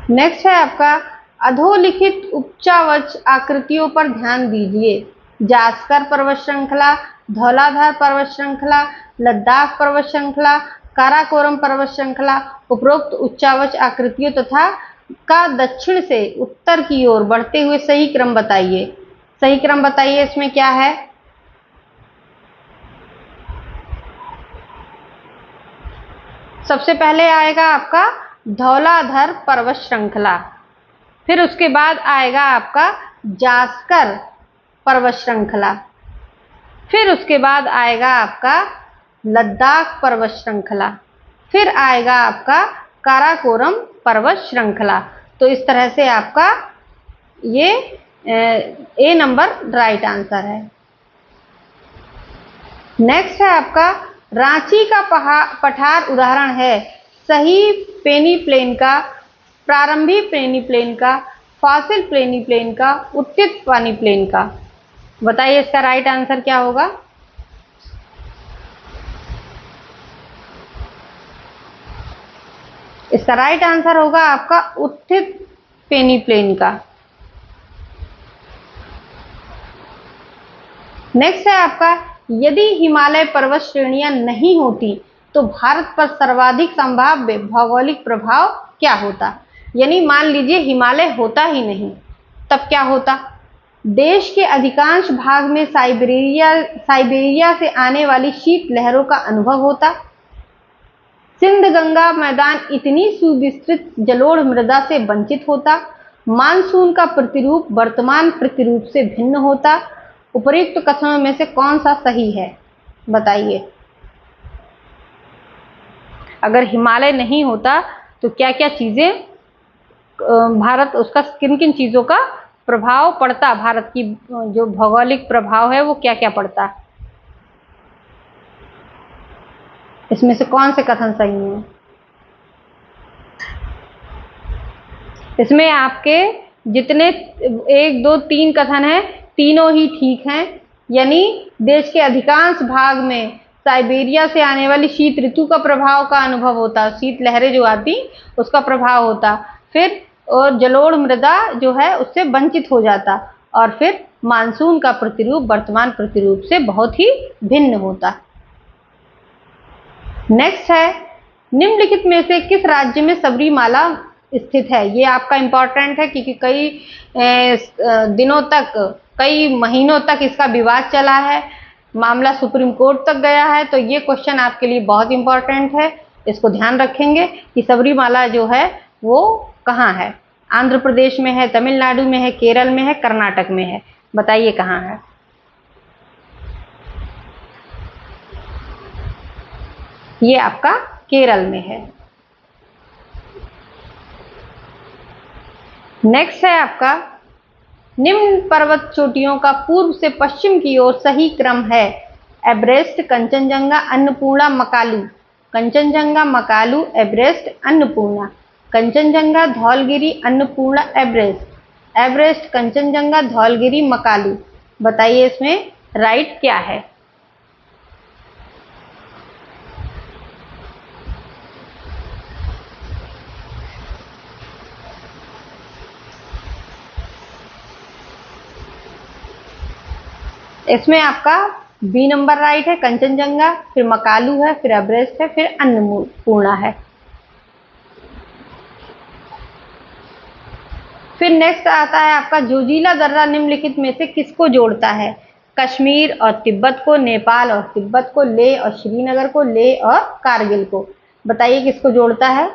Speaker 1: नेक्स्ट है आपका अधोलिखित उपचावच आकृतियों पर ध्यान दीजिए। जास्कर पर्वत श्रृंखला, धौलाधार पर्वत श्रृंखला, लद्दाख पर्वत श्रृंखला, काराकोरम पर्वत श्रृंखला। उपरोक्त उच्चावच आकृतियों तथा का दक्षिण से उत्तर की ओर बढ़ते हुए सही क्रम बताइए। सही क्रम बताइए, इसमें क्या है? सबसे पहले आएगा आपका धौलाधर पर्वत श्रृंखला, फिर उसके बाद आएगा आपका जास्कर पर्वत श्रृंखला, फिर उसके बाद आएगा आपका लद्दाख पर्वत श्रृंखला, फिर आएगा आपका काराकोरम पर्वत श्रृंखला। तो इस तरह से आपका ये ए नंबर राइट आंसर है। नेक्स्ट है आपका रांची का पठार उदाहरण है सही पेनी प्लेन का, प्रारंभिक पेनी प्लेन का, फॉसिल पेनी प्लेन का, उत्थित पानी प्लेन का। बताइए इसका राइट आंसर क्या होगा? इसका राइट आंसर होगा आपका उत्थित पेनी प्लेन का। नेक्स्ट है आपका यदि हिमालय पर्वत श्रेणियां नहीं होती तो भारत पर सर्वाधिक संभाव्य भौगोलिक प्रभाव क्या होता? यानी मान लीजिए हिमालय होता ही नहीं, तब क्या होता? देश के अधिकांश भाग में साइबेरिया से आने वाली शीत लहरों का अनुभव होता। सिंध गंगा मैदान इतनी सुविस्तृत जलोढ़ मृदा से वंचित होता। मानसून का प्रतिरूप वर्तमान प्रतिरूप से भिन्न होता। उपर्युक्त कथनों में से कौन सा सही है? बताइए। अगर हिमालय नहीं होता तो क्या क्या चीजें भारत, उसका किन किन चीजों का प्रभाव पड़ता, भारत की जो भौगोलिक प्रभाव है वो क्या क्या पड़ता? इसमें से कौन से कथन सही हैं? इसमें आपके जितने 1, 2, 3 कथन हैं, तीनों ही ठीक हैं। यानी देश के अधिकांश भाग में साइबेरिया से आने वाली शीत ऋतु का प्रभाव का अनुभव होता, शीत लहरें जो आती उसका प्रभाव होता। फिर और जलोढ़ मृदा जो है उससे वंचित हो जाता, और फिर मानसून का प्रतिरूप वर्तमान प्रतिरूप से बहुत ही भिन्न होता। नेक्स्ट है निम्नलिखित में से किस राज्य में सबरीमाला स्थित है? ये आपका इंपॉर्टेंट है क्योंकि कई दिनों तक, कई महीनों तक इसका विवाद चला है, मामला सुप्रीम कोर्ट तक गया है। तो ये क्वेश्चन आपके लिए बहुत इंपॉर्टेंट है, इसको ध्यान रखेंगे कि सबरीमाला जो है वो कहाँ है। आंध्र प्रदेश में है, तमिलनाडु में है, केरल में है, कर्नाटक में है। बताइए कहाँ है? ये आपका केरल में है। नेक्स्ट है आपका निम्न पर्वत चोटियों का पूर्व से पश्चिम की ओर सही क्रम है। Everest, Kanchenjunga, Annapurna, Makalu. Kanchenjunga, Makalu, Everest, Annapurna. Kanchenjunga, Dhaulagiri, Annapurna, Everest. Everest, Kanchenjunga, Dhaulagiri, Makalu. बताइए इसमें राइट क्या है? इसमें आपका बी नंबर राइट है, कंचनजंगा, फिर मकालू है, फिर एवरेस्ट है, फिर अन्नपूर्णा है। फिर नेक्स्ट आता है आपका जोजिला दर्रा निम्नलिखित में से किसको जोड़ता है? कश्मीर और तिब्बत को, नेपाल और तिब्बत को, लेह और श्रीनगर को, लेह और कारगिल को। बताइए किसको जोड़ता है?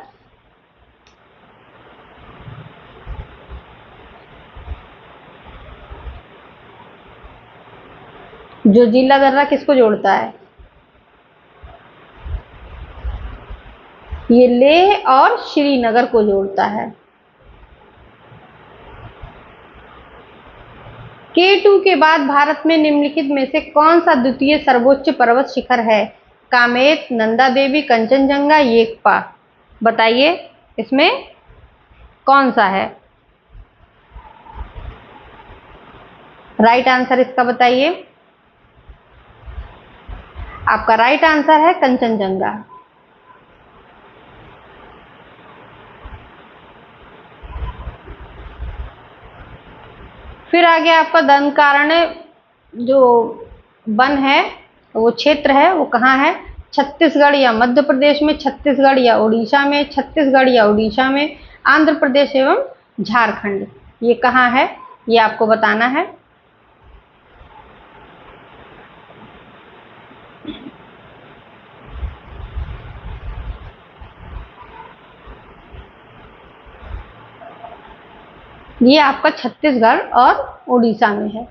Speaker 1: जोजिला दर्रा किसको जोड़ता है? ये लेह और श्रीनगर को जोड़ता है। K2 के बाद भारत में निम्नलिखित में से कौन सा द्वितीय सर्वोच्च पर्वत शिखर है? कामेत, नंदा देवी, कंचनजंगा, येकपा। बताइए इसमें कौन सा है? राइट आंसर इसका बताइए। आपका राइट आंसर है कंचनजंगा। फिर आगे आपका दंडकारण्य जो वन है, वो क्षेत्र है, वो कहाँ है? छत्तीसगढ़ या मध्य प्रदेश में, छत्तीसगढ़ या उड़ीसा में, छत्तीसगढ़ या उड़ीसा में, आंध्र प्रदेश एवं झारखंड। ये कहाँ है, ये आपको बताना है। ये आपका छत्तीसगढ़ और उड़ीसा में है।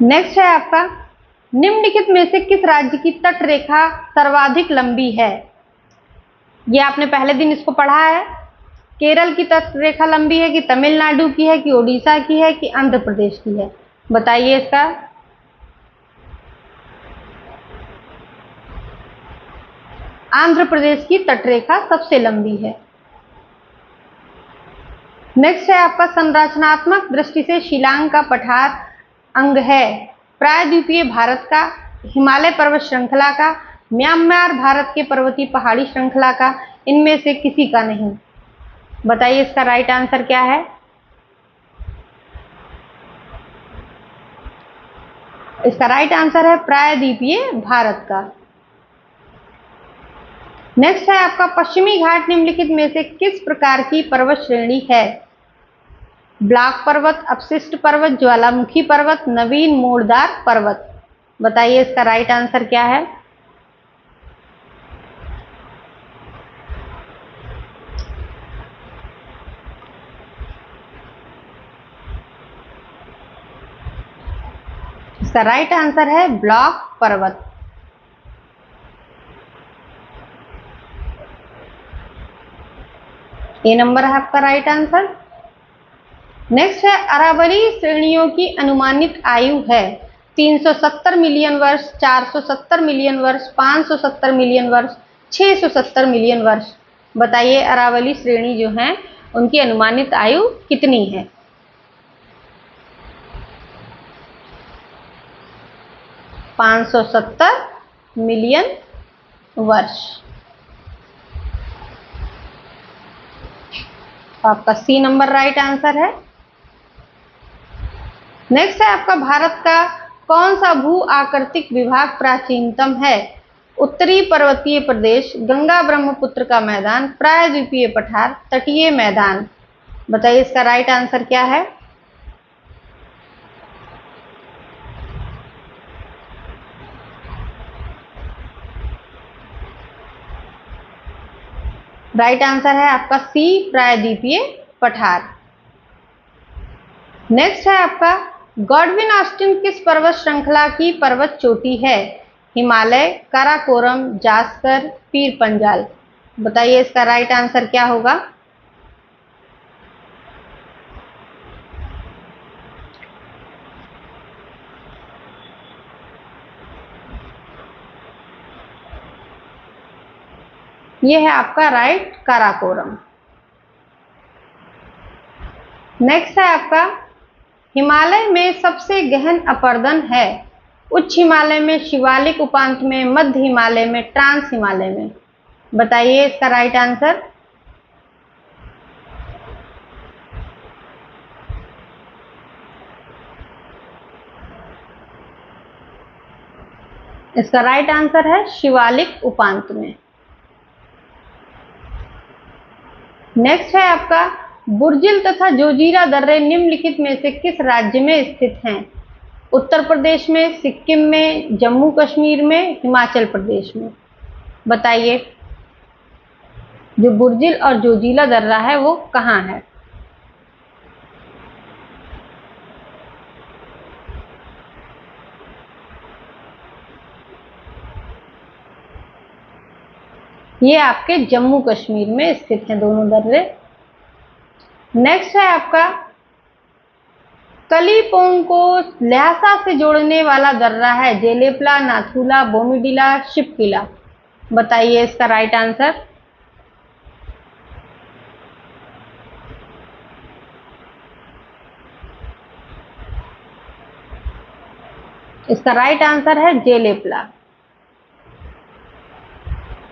Speaker 1: नेक्स्ट है आपका, निम्नलिखित में से किस राज्य की तट रेखा सर्वाधिक लंबी है? ये आपने पहले दिन इसको पढ़ा है। केरल की तट रेखा लंबी है कि तमिलनाडु की है कि उड़ीसा की है कि आंध्र प्रदेश की है? बताइए इसका। आंध्र प्रदेश की तटरेखा सबसे लंबी है। नेक्स्ट है आपका, संरचनात्मक दृष्टि से शिलांग का पठार अंग है? प्रायद्वीपीय भारत का, हिमालय पर्वत श्रृंखला का, म्यांमार भारत के पर्वतीय पहाड़ी श्रृंखला का, इनमें से किसी का नहीं? बताइए इसका राइट आंसर क्या है? इसका राइट आंसर है प्रायद्वीपीय भारत का। नेक्स्ट है आपका, पश्चिमी घाट निम्नलिखित में से किस प्रकार की पर्वत श्रेणी है? ब्लॉक पर्वत, अपशिष्ट पर्वत, ज्वालामुखी पर्वत, नवीन मोड़दार पर्वत। बताइए इसका राइट आंसर क्या है? इसका राइट आंसर है ब्लॉक पर्वत। ए नंबर है आपका राइट आंसर। नेक्स्ट है, अरावली श्रेणियों की अनुमानित आयु है? 370 मिलियन वर्ष, 470 मिलियन वर्ष, 570 मिलियन वर्ष, 670 मिलियन वर्ष। बताइए अरावली श्रेणी जो है उनकी अनुमानित आयु कितनी है? $570 मिलियन वर्ष। आपका सी नंबर राइट आंसर है। नेक्स्ट है आपका, भारत का कौन सा भू आकृतिक विभाग प्राचीनतम है? उत्तरी पर्वतीय प्रदेश, गंगा ब्रह्मपुत्र का मैदान, प्रायद्वीपीय पठार, तटीय मैदान। बताइए इसका राइट आंसर क्या है? राइट आंसर है आपका सी, प्रायद्वीपीय पठार। नेक्स्ट है आपका, गॉडविन ऑस्टिन किस पर्वत श्रृंखला की पर्वत चोटी है? हिमालय, काराकोरम, जास्कर, पीर पंजाल। बताइए इसका राइट आंसर क्या होगा? यह है आपका राइट काराकोरम। नेक्स्ट है आपका, हिमालय में सबसे गहन अपर्दन है? उच्च हिमालय में, शिवालिक उपांत में, मध्य हिमालय में, ट्रांस हिमालय में। बताइए इसका राइट आंसर। इसका राइट आंसर है शिवालिक उपांत में। नेक्स्ट है आपका, बुर्जिल तथा जोजिला दर्रे निम्नलिखित में से किस राज्य में स्थित हैं? उत्तर प्रदेश में, सिक्किम में, जम्मू कश्मीर में, हिमाचल प्रदेश में। बताइए जो बुर्जिल और जोजिला दर्रा है वो कहाँ है? ये आपके जम्मू कश्मीर में स्थित हैं दोनों दर्रे। नेक्स्ट है आपका कलिम्पोंग को ल्हासा से जोड़ने वाला दर्रा है जेलेपला, नाथुला, बोमीडीला, शिपकिला। बताइए इसका राइट आंसर। इसका राइट आंसर है जेलेपला।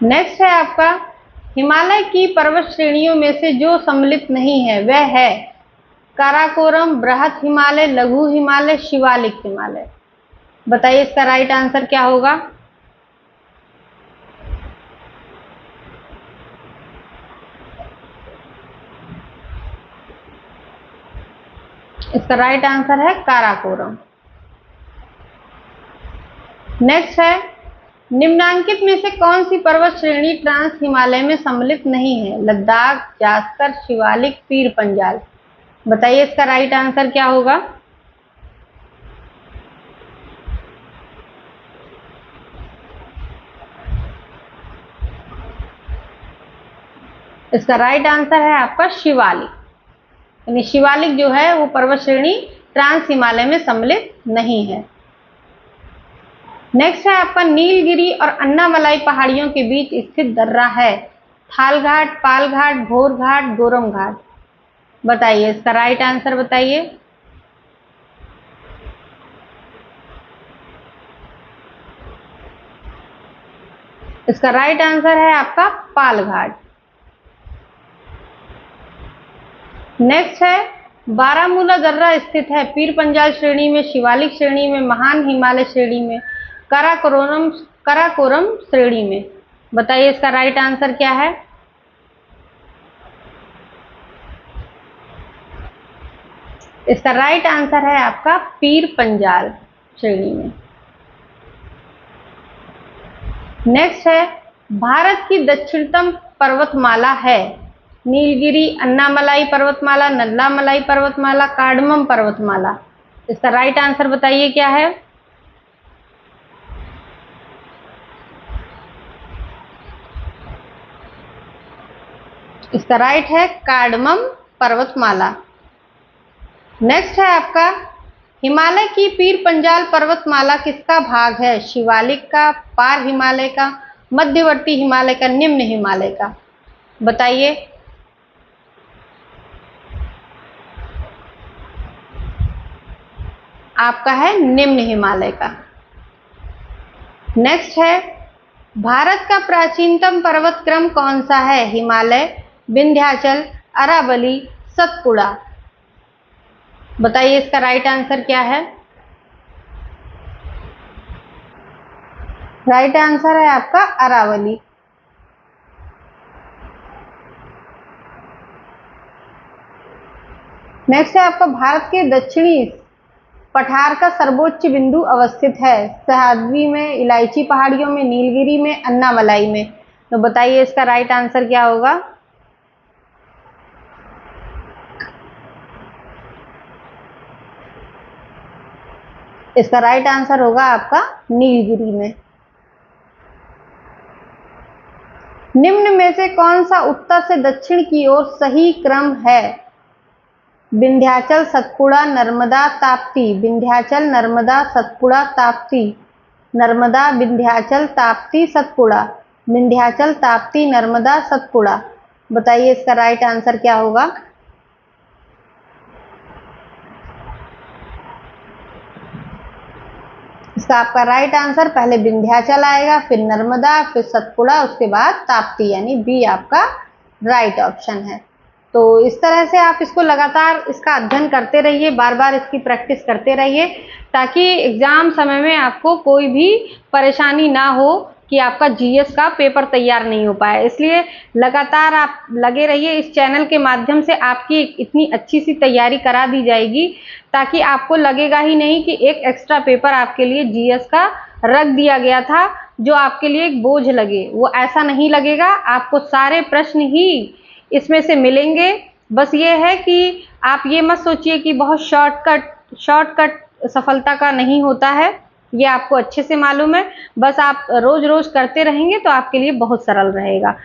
Speaker 1: नेक्स्ट है आपका हिमालय की पर्वत श्रेणियों में से जो सम्मिलित नहीं है वह है काराकोरम, बृहत हिमालय, लघु हिमालय, शिवालिक हिमालय। बताइए इसका राइट आंसर क्या होगा। इसका राइट आंसर है काराकोरम। नेक्स्ट है निम्नांकित में से कौन सी पर्वत श्रेणी ट्रांस हिमालय में सम्मिलित नहीं है? लद्दाख, जास्कर, शिवालिक, पीर पंजाल। बताइए इसका राइट आंसर क्या होगा। इसका राइट आंसर है आपका शिवालिक, यानी शिवालिक जो है वो पर्वत श्रेणी ट्रांस हिमालय में सम्मिलित नहीं है। नेक्स्ट है आपका नीलगिरी और अन्नामलाई पहाड़ियों के बीच स्थित दर्रा है थालघाट, पालघाट, भोरघाट, गोरम घाट। बताइए इसका राइट आंसर बताइए। इसका राइट आंसर है आपका पालघाट। नेक्स्ट है बारामूला दर्रा स्थित है पीर पंजाल श्रेणी में, शिवालिक श्रेणी में, महान हिमालय श्रेणी में, काराकोरम श्रेणी में। बताइए इसका राइट आंसर क्या है। इसका राइट आंसर है आपका पीर पंजाल श्रेणी में। नेक्स्ट है भारत की दक्षिणतम पर्वतमाला है नीलगिरी, अन्नामलाई पर्वतमाला, नल्लामलाई पर्वतमाला, कार्डमम पर्वतमाला। इसका राइट आंसर बताइए क्या है। इसका राइट है कार्डमम पर्वतमाला। नेक्स्ट है आपका हिमालय की पीर पंजाल पर्वतमाला किसका भाग है? शिवालिक का, पार हिमालय का, मध्यवर्ती हिमालय का, निम्न हिमालय का। बताइए। आपका है निम्न हिमालय का। नेक्स्ट है भारत का प्राचीनतम पर्वत क्रम कौन सा है? हिमालय, विंध्याचल, अरावली, सतपुड़ा। बताइए इसका राइट आंसर क्या है। राइट आंसर है आपका अरावली। नेक्स्ट है आपका भारत के दक्षिणी पठार का सर्वोच्च बिंदु अवस्थित है सह्याद्री में, इलायची पहाड़ियों में, नीलगिरी में, अन्नामलाई में। तो बताइए इसका राइट आंसर क्या होगा। इसका राइट आंसर होगा आपका नीलगिरी में। निम्न में से कौन सा उत्तर से दक्षिण की ओर सही क्रम है? विंध्याचल, सतपुड़ा, नर्मदा, ताप्ती। विंध्याचल, नर्मदा, सतपुड़ा, ताप्ती। नर्मदा, विंध्याचल, ताप्ती, सतपुड़ा। विंध्याचल, ताप्ती, नर्मदा, सतपुड़ा। बताइए इसका राइट आंसर क्या होगा। इसका आपका राइट आंसर पहले विंध्याचल आएगा, फिर नर्मदा, फिर सतपुड़ा, उसके बाद ताप्ती, यानी बी आपका राइट ऑप्शन है। तो इस तरह से आप इसको लगातार इसका अध्ययन करते रहिए, बार बार इसकी प्रैक्टिस करते रहिए, ताकि एग्जाम समय में आपको कोई भी परेशानी ना हो कि आपका जीएस का पेपर तैयार नहीं हो पाए। इसलिए लगातार आप लगे रहिए। इस चैनल के माध्यम से आपकी इतनी अच्छी सी तैयारी करा दी जाएगी ताकि आपको लगेगा ही नहीं कि एक एक्स्ट्रा पेपर आपके लिए जीएस का रख दिया गया था जो आपके लिए एक बोझ लगे। वो ऐसा नहीं लगेगा, आपको सारे प्रश्न ही इसमें से मिलेंगे। बस ये है कि आप ये मत सोचिए कि बहुत शॉर्टकट सफलता का नहीं होता है। ये आपको अच्छे से मालूम है, बस आप रोज रोज करते रहेंगे तो आपके लिए बहुत सरल रहेगा।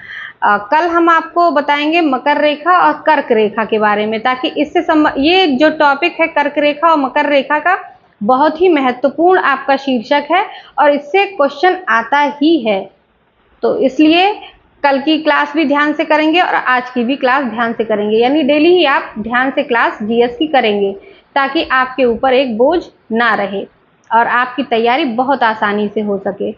Speaker 1: कल हम आपको बताएंगे मकर रेखा और कर्क रेखा के बारे में, ताकि इससे ये जो टॉपिक है कर्क रेखा और मकर रेखा का, बहुत ही महत्वपूर्ण आपका शीर्षक है और इससे क्वेश्चन आता ही है। तो इसलिए कल की क्लास भी ध्यान से करेंगे और आज की भी क्लास ध्यान से करेंगे, यानी डेली ही आप ध्यान से क्लास जीएस की करेंगे, ताकि आपके ऊपर एक बोझ ना रहे और आपकी तैयारी बहुत आसानी से हो सके।